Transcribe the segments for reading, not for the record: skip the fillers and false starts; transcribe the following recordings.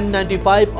N95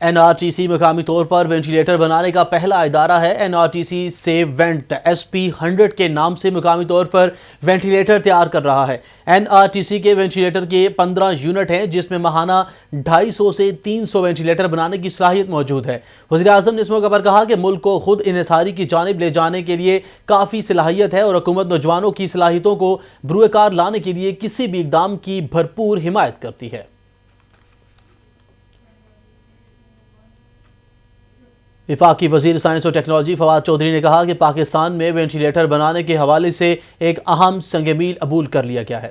NRTC مقامی طور پر ventilator بنانے کا پہلا ادارہ ہے۔ NRTC سیو وینٹ SP100 کے نام سے مقامی طور پر وینٹیلیٹر تیار کر رہا ہے۔ NRTC کے وینٹیلیٹر کے 15 یونٹ ہیں جس میں ماہانہ 250 سے 300 وینٹیلیٹر بنانے کی صلاحیت موجود ہے۔ وزیراعظم نے اس موقع پر کہا کہ ملک کو خود انحصاری کی جانب لے جانے کے لیے کافی صلاحیت ہے اور حکومت نوجوانوں کی صلاحیتوں کو بروئے کار لانے کے لیے کسی بھی اقدام کی بھرپور حمایت کرتی ہے۔ وفاقی وزیر سائنس اور ٹیکنالوجی فواد چودھری نے کہا کہ پاکستان میں وینٹیلیٹر بنانے کے حوالے سے ایک اہم سنگ میل عبور کر لیا گیا ہے۔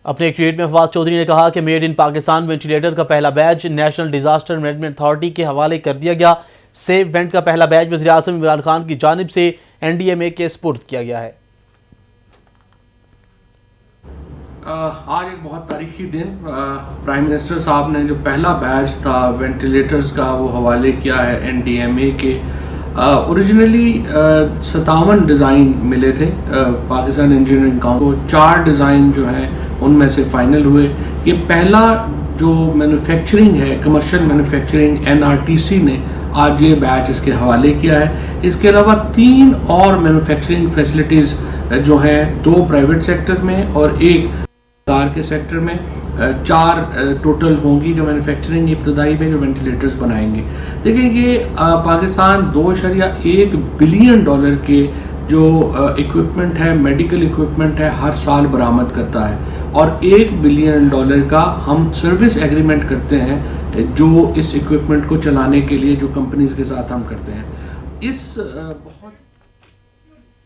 اپنے ایک ٹویٹ میں فواد چودھری نے کہا کہ میڈ ان پاکستان وینٹیلیٹر کا پہلا بیچ نیشنل ڈیزاسٹر مینجمنٹ اتھارٹی کے حوالے کر دیا گیا۔ سیو وینٹ کا پہلا بیچ وزیراعظم عمران خان کی جانب سے NDMA کے سپرد کیا گیا ہے۔ آج ایک بہت تاریخی دن، پرائم منسٹر صاحب نے جو پہلا بیچ تھا وینٹیلیٹرز کا وہ حوالے کیا ہے NDMA کے۔ اوریجنلی 57 ڈیزائن ملے تھے پاکستان انجینئرنگ کاؤنسل کو، 4 ڈیزائن جو ہیں ان میں سے فائنل ہوئے۔ یہ پہلا جو مینوفیکچرنگ ہے، کمرشل مینوفیکچرنگ، NRTC نے آج یہ بیچ اس کے حوالے کیا ہے۔ اس کے علاوہ 3 اور مینوفیکچرنگ فیسلٹیز جو ہیں، 2 پرائیویٹ سیکٹر میں اور 1 سرکار کے سیکٹر میں، 4 ٹوٹل ہوں گی جو مینوفیکچرنگ ابتدائی میں جو وینٹیلیٹرز بنائیں گے۔ دیکھیں یہ پاکستان $2.1 بلین کے جو اکوپمنٹ ہے، میڈیکل اکوپمنٹ ہے، ہر سال برآمد کرتا ہے اور $1 بلین کا ہم سروس ایگریمنٹ کرتے ہیں جو اس اکوپمنٹ کو چلانے کے لیے جو کمپنیز کے ساتھ ہم کرتے ہیں۔ اس بہت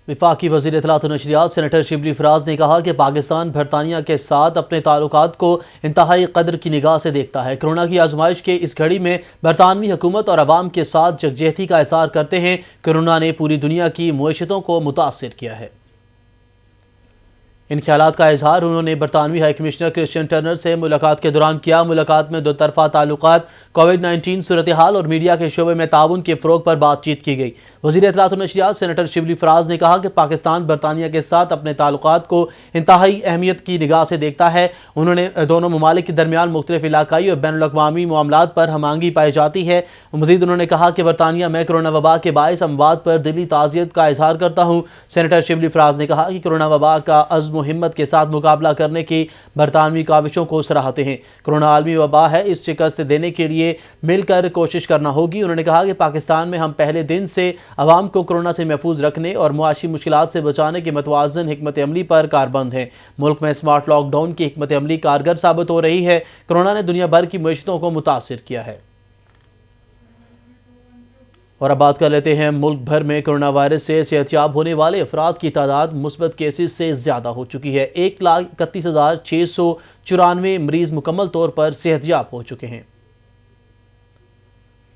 وفاقی وزیر اطلاعات و نشریات سینیٹر شبلی فراز نے کہا کہ پاکستان برطانیہ کے ساتھ اپنے تعلقات کو انتہائی قدر کی نگاہ سے دیکھتا ہے۔ کرونا کی آزمائش کے اس گھڑی میں برطانوی حکومت اور عوام کے ساتھ یکجہتی کا اظہار کرتے ہیں۔ کرونا نے پوری دنیا کی معیشتوں کو متاثر کیا ہے۔ ان خیالات کا اظہار انہوں نے برطانوی ہائی کمشنر کرسچین ٹرنر سے ملاقات کے دوران کیا۔ ملاقات میں 2 طرفہ تعلقات، کووڈ-19 صورتحال اور میڈیا کے شعبے میں تعاون کے فروغ پر بات چیت کی گئی۔ وزیر اطلاعات و نشریات سینیٹر شبلی فراز نے کہا کہ پاکستان برطانیہ کے ساتھ اپنے تعلقات کو انتہائی اہمیت کی نگاہ سے دیکھتا ہے۔ انہوں نے دونوں ممالک کے درمیان مختلف علاقائی اور بین الاقوامی معاملات پر ہم آہنگی پائی جاتی ہے۔ مزید انہوں نے کہا کہ برطانیہ میں کرونا وبا کے باعث اموات پر دلی تعزیت کا اظہار کرتا ہوں۔ سینیٹر شبلی فراز نے کہا کہ کرونا وبا کا عزم و ہمت کے ساتھ مقابلہ کرنے کی برطانوی کاوشوں کو سراہتے ہیں۔ کرونا عالمی وبا ہے، اس شکست دینے کے لیے مل کر کوشش کرنا ہوگی۔ انہوں نے کہا کہ پاکستان میں ہم پہلے دن سے عوام کو کرونا سے محفوظ رکھنے اور معاشی مشکلات سے بچانے کے متوازن حکمت عملی پر کاربند ہیں۔ ملک میں سمارٹ لاک ڈاؤن کی حکمت عملی کارگر ثابت ہو رہی ہے۔ کرونا نے دنیا بھر کی معیشتوں کو متاثر کیا ہے۔ اور اب بات کر لیتے ہیں ملک بھر میں کرونا وائرس سے صحت یاب ہونے والے افراد کی تعداد مثبت کیسز سے زیادہ ہو چکی ہے۔ 1,31,694 مریض مکمل طور پر صحت یاب ہو چکے ہیں۔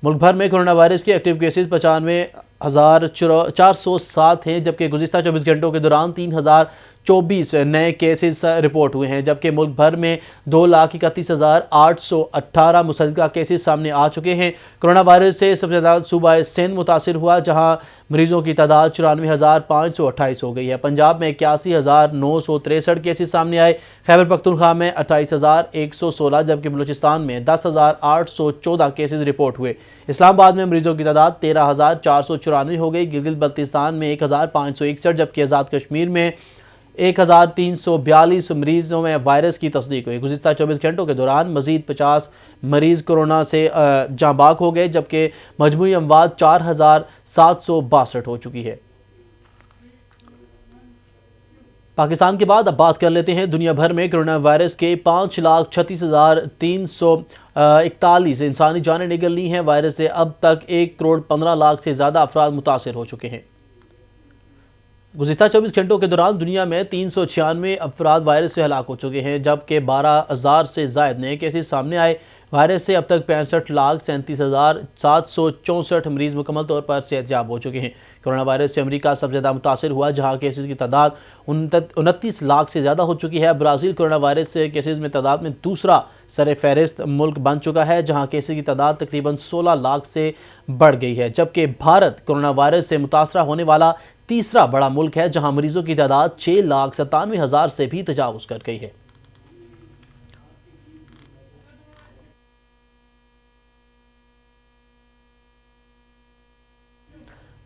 ملک بھر میں کرونا وائرس کے ایکٹیو کیسز 95,407 ہیں، جبکہ گزشتہ 24 گھنٹوں کے دوران 3,024 نئے کیسز رپورٹ ہوئے ہیں، جبکہ ملک بھر میں 2,31,818 مصدقہ کیسز سامنے آ چکے ہیں۔ کرونا وائرس سے سب سے زیادہ صوبہ سندھ متاثر ہوا، جہاں مریضوں کی تعداد 94,528 ہو گئی ہے۔ پنجاب میں 81,963 کیسز سامنے آئے، خیبر پختونخوا میں 28,116، جبکہ بلوچستان میں 10,814 کیسز رپورٹ ہوئے۔ اسلام آباد میں مریضوں کی تعداد 13,494 ہو گئی، گلگت بلتستان میں 1,561، جبکہ آزاد کشمیر میں 1,342 مریضوں میں وائرس کی تصدیق ہوئی۔ گزشتہ 24 گھنٹوں کے دوران مزید 50 مریض کورونا سے جاں باک ہو گئے، جبکہ مجموعی اموات 4,762 ہو چکی ہے۔ پاکستان کے بعد اب بات کر لیتے ہیں دنیا بھر میں کرونا وائرس کے 5,36,341 انسانی جانیں نگل لی ہیں۔ وائرس سے اب تک 1,15,00,000 سے زیادہ افراد متاثر ہو چکے ہیں۔ گزشتہ 24 گھنٹوں کے دوران دنیا میں 396 افراد وائرس سے ہلاک ہو چکے ہیں، جبکہ 12,000 سے زائد نئے کیسز سامنے آئے۔ وائرس سے اب تک 65,37,764 مریض مکمل طور پر صحت یاب ہو چکے ہیں۔ کرونا وائرس سے امریکہ سب سے زیادہ متاثر ہوا، جہاں کیسز کی تعداد 29 لاکھ سے زیادہ ہو چکی ہے۔ برازیل کرونا وائرس سے کیسز میں تعداد میں دوسرا سر فہرست ملک بن چکا ہے، جہاں کیسز کی تعداد تقریباً 16 لاکھ سے بڑھ گئی ہے، جبکہ بھارت کرونا وائرس سے متاثرہ ہونے والا تیسرا بڑا ملک ہے، جہاں مریضوں کی تعداد 6,97,000 سے بھی تجاوز کر گئی ہے۔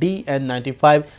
DN95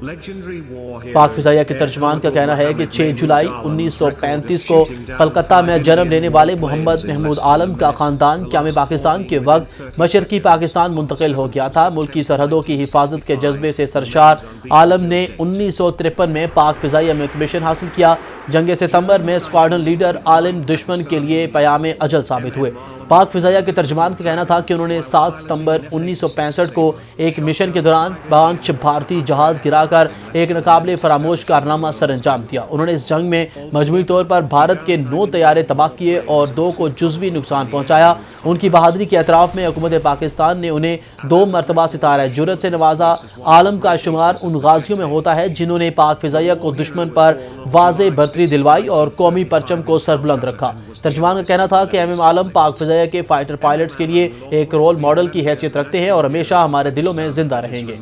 پاک فضائیہ کے ترجمان کا کہنا ہے کہ 6 جولائی 1935 کو کلکتہ میں جنم لینے والے محمد محمود عالم کا خاندان قیام پاکستان کے وقت مشرقی پاکستان منتقل ہو گیا تھا۔ ملکی سرحدوں کی حفاظت کے جذبے سے سرشار عالم نے 1953 میں پاک فضائیہ میں کمیشن حاصل کیا۔ جنگ ستمبر میں اسکواڈرن لیڈر عالم دشمن کے لیے پیام اجل ثابت ہوئے۔ پاک فضائیہ کے ترجمان کا کہنا تھا کہ انہوں نے 7 ستمبر 1965 کو ایک مشن کے دوران 5 بھارتی جہاز گرا کر ایک ناقابل فراموش کارنامہ سر انجام دیا۔ انہوں نے اس جنگ میں مجموعی طور پر بھارت کے 9 طیارے تباہ کیے اور 2 کو جزوی نقصان پہنچایا۔ ان کی بہادری کے اعتراف میں حکومت پاکستان نے انہیں 2 مرتبہ ستارہ جرأت سے نوازا۔ عالم کا شمار ان غازیوں میں ہوتا ہے جنہوں نے پاک فضائیہ کو دشمن پر واضح برتری دلوائی اور قومی پرچم کو سربلند رکھا۔ ترجمان کا کہنا تھا کہ ایم عالم پاک فضائیہ کے فائٹر پائلٹس کے لیے ایک رول ماڈل کی حیثیت رکھتے ہیں اور ہمیشہ ہمارے دلوں میں زندہ رہیں گے۔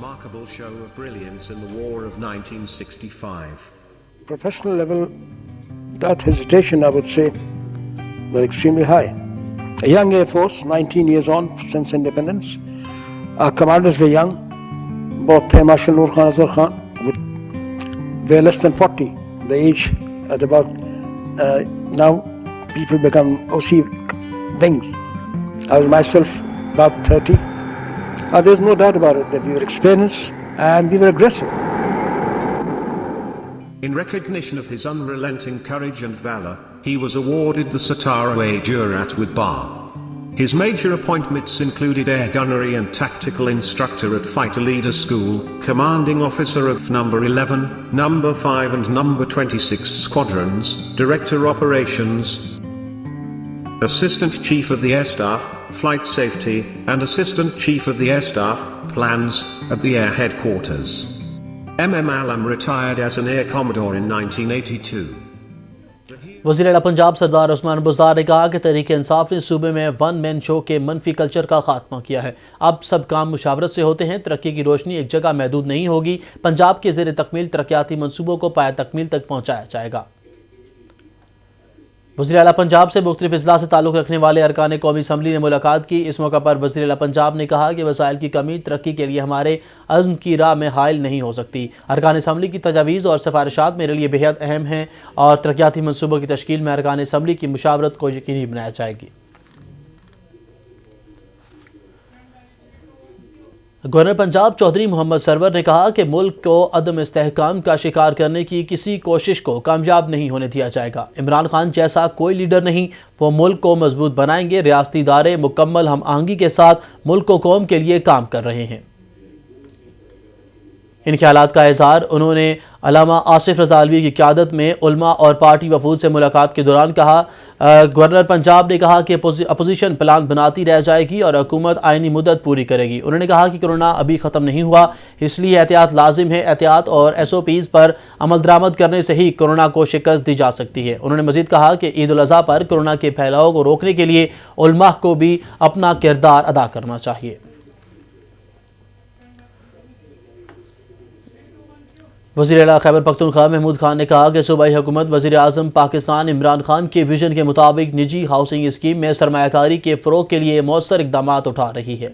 Professional level, without hesitation, I would say they're extremely high. A young Air Force, 19 years on since independence. Our commanders were young, both Air Marshal Noor Khan Azhar Khan, were less than 40. The age at about, now people become OC wings. I was myself about 30. There's no doubt about it that we were experienced and we were aggressive. In recognition of his unrelenting courage and valor, he was awarded the Satara-e-Jurat with Bar. His major appointments included air gunnery and tactical instructor at Fighter Leader School, commanding officer of number 11, number 5 and number 26 squadrons, director operations, assistant chief of the air staff, flight safety, and assistant chief of the air staff, plans, at the air headquarters. M.M. Alam retired as an air commodore in 1982. وزیر اعلیٰ پنجاب سردار عثمان بزدار نے کہا کہ تحریک انصاف نے صوبے میں one مین شو کے منفی کلچر کا خاتمہ کیا ہے۔ اب سب کام مشاورت سے ہوتے ہیں۔ ترقی کی روشنی ایک جگہ محدود نہیں ہوگی۔ پنجاب کے زیر تکمیل ترقیاتی منصوبوں کو پایہ تکمیل تک پہنچایا جائے گا۔ وزیر اعلیٰ پنجاب سے مختلف اضلاع سے تعلق رکھنے والے ارکان قومی اسمبلی نے ملاقات کی۔ اس موقع پر وزیر اعلیٰ پنجاب نے کہا کہ وسائل کی کمی ترقی کے لیے ہمارے عزم کی راہ میں حائل نہیں ہو سکتی۔ ارکان اسمبلی کی تجاویز اور سفارشات میرے لیے بہت اہم ہیں اور ترقیاتی منصوبوں کی تشکیل میں ارکان اسمبلی کی مشاورت کو یقینی بنایا جائے گی۔ گورنر پنجاب چودھری محمد سرور نے کہا کہ ملک کو عدم استحکام کا شکار کرنے کی کسی کوشش کو کامیاب نہیں ہونے دیا جائے گا۔ عمران خان جیسا کوئی لیڈر نہیں، وہ ملک کو مضبوط بنائیں گے۔ ریاستی ادارے مکمل ہم آہنگی کے ساتھ ملک و قوم کے لیے کام کر رہے ہیں۔ ان خیالات کا اظہار انہوں نے علامہ آصف رضا علوی کی قیادت میں علماء اور پارٹی وفود سے ملاقات کے دوران کہا۔ گورنر پنجاب نے کہا کہ اپوزیشن پلان بناتی رہ جائے گی اور حکومت آئینی مدت پوری کرے گی۔ انہوں نے کہا کہ کورونا ابھی ختم نہیں ہوا، اس لیے احتیاط لازم ہے۔ احتیاط اور SOPs پر عمل درآمد کرنے سے ہی کورونا کو شکست دی جا سکتی ہے۔ انہوں نے مزید کہا کہ عید الاضحیٰ پر کورونا کے پھیلاؤ کو روکنے کے لیے علماء کو بھی اپنا کردار ادا کرنا چاہیے۔ وزیر اعلیٰ خیبر پختونخوا محمود خان نے کہا کہ صوبائی حکومت وزیر اعظم پاکستان عمران خان کے ویژن کے مطابق نجی ہاؤسنگ اسکیم میں سرمایہ کاری کے فروغ کے لیے مؤثر اقدامات اٹھا رہی ہے۔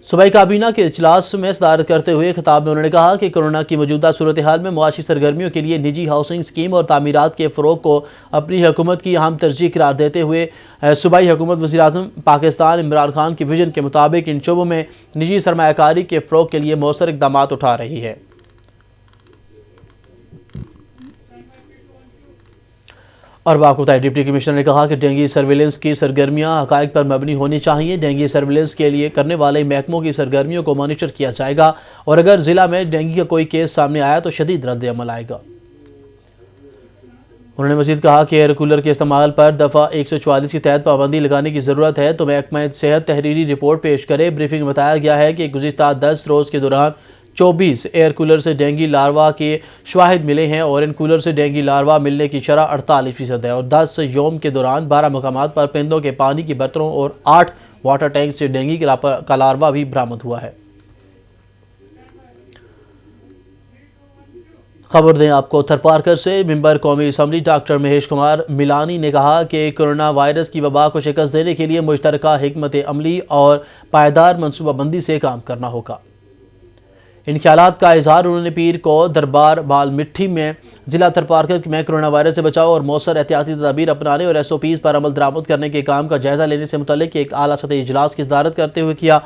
صوبائی کابینہ کے اجلاس میں صدارت کرتے ہوئے خطاب میں انہوں نے کہا کہ کورونا کی موجودہ صورتحال میں معاشی سرگرمیوں کے لیے نجی ہاؤسنگ اسکیم اور تعمیرات کے فروغ کو اپنی حکومت کی اہم ترجیح قرار دیتے ہوئے صوبائی حکومت وزیر اعظم پاکستان عمران خان کے ویژن کے مطابق ان شعبوں میں نجی سرمایہ کاری کے فروغ کے لیے مؤثر اقدامات اٹھا رہی ہے۔ اور آپ کو بتائیں ڈپٹی کمشنر نے کہا کہ ڈینگی سرویلنس کی سرگرمیاں حقائق پر مبنی ہونی چاہیے۔ ڈینگی سرویلنس کے لیے کرنے والے محکموں کی سرگرمیوں کو مانیٹر کیا جائے گا اور اگر ضلع میں ڈینگی کا کوئی کیس سامنے آیا تو شدید رد عمل آئے گا۔ انہوں نے مزید کہا کہ ایئر کولر کے استعمال پر دفعہ 144 کے تحت پابندی لگانے کی ضرورت ہے تو محکمہ صحت تحریری رپورٹ پیش کرے۔ بریفنگ میں بتایا گیا ہے کہ گزشتہ 10 روز کے دوران 24 ایئر کولر سے ڈینگی لاروا کے شواہد ملے ہیں اور ان کولر سے ڈینگی لاروا ملنے کی شرح 48% ہے اور 10 یوم کے دوران 12 مقامات پر پرندوں کے پانی کی برتنوں اور 8 واٹر ٹینک سے ڈینگی کا لاروا بھی برآمد ہوا ہے۔ خبر دیں آپ کو تھرپارکر سے ممبر قومی اسمبلی ڈاکٹر مہیش کمار ملانی نے کہا کہ کورونا وائرس کی وبا کو شکست دینے کے لیے مشترکہ حکمت عملی اور پائیدار منصوبہ بندی سے کام کرنا ہوگا۔ ان خیالات کا اظہار انہوں نے پیر کو دربار بال مٹھی میں ضلع تھرپارکر میں کرونا وائرس سے بچاؤ اور مؤثر احتیاطی تدابیر اپنانے اور SOPs پر عمل درآمد کرنے کے کام کا جائزہ لینے سے متعلق ایک اعلیٰ سطحی اجلاس کی صدارت کرتے ہوئے کیا۔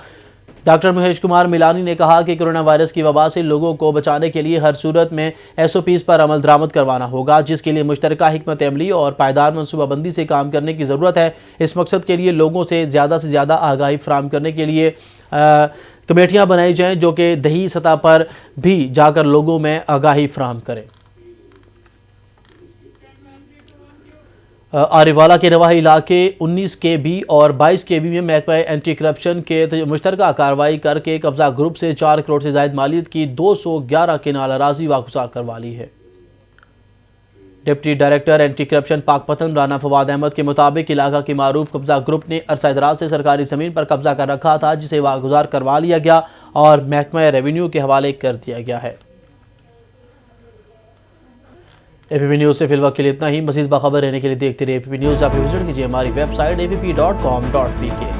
ڈاکٹر مہیش کمار میلانی نے کہا کہ کرونا وائرس کی وبا سے لوگوں کو بچانے کے لیے ہر صورت میں SOPs پر عمل درآمد کروانا ہوگا، جس کے لیے مشترکہ حکمت عملی اور پائیدار منصوبہ بندی سے کام کرنے کی ضرورت ہے۔ اس مقصد کے لیے لوگوں سے زیادہ آگاہی فراہم کرنے کے لیے کمیٹیاں بنائی جائیں جو کہ دیہی سطح پر بھی جا کر لوگوں میں آگاہی فراہم کریں۔ آریوالا کے نواحی علاقے 19 KB اور 22 KB میں محکمہ اینٹی کرپشن کے مشترکہ کارروائی کر کے قبضہ گروپ سے 4 کروڑ سے زائد مالیت کی 211 کنال اراضی واگزار کروا لی ہے۔ ڈپٹی ڈائریکٹر اینٹی کرپشن پاک پتن رانا فواد احمد کے مطابق علاقہ کے معروف قبضہ گروپ نے عرصہ دراز سے سرکاری زمین پر قبضہ کر رکھا تھا، جسے واگزار کروا لیا گیا اور محکمہ ریونیو کے حوالے کر دیا گیا ہے۔ APP نیوز سے فی الوقت کے لیے اتنا ہی۔ مزید باخبر رہنے کے لیے دیکھتے رہیے APP نیوز۔ آپ وزٹ کیجیے ہماری ویب سائٹ app.com.pk۔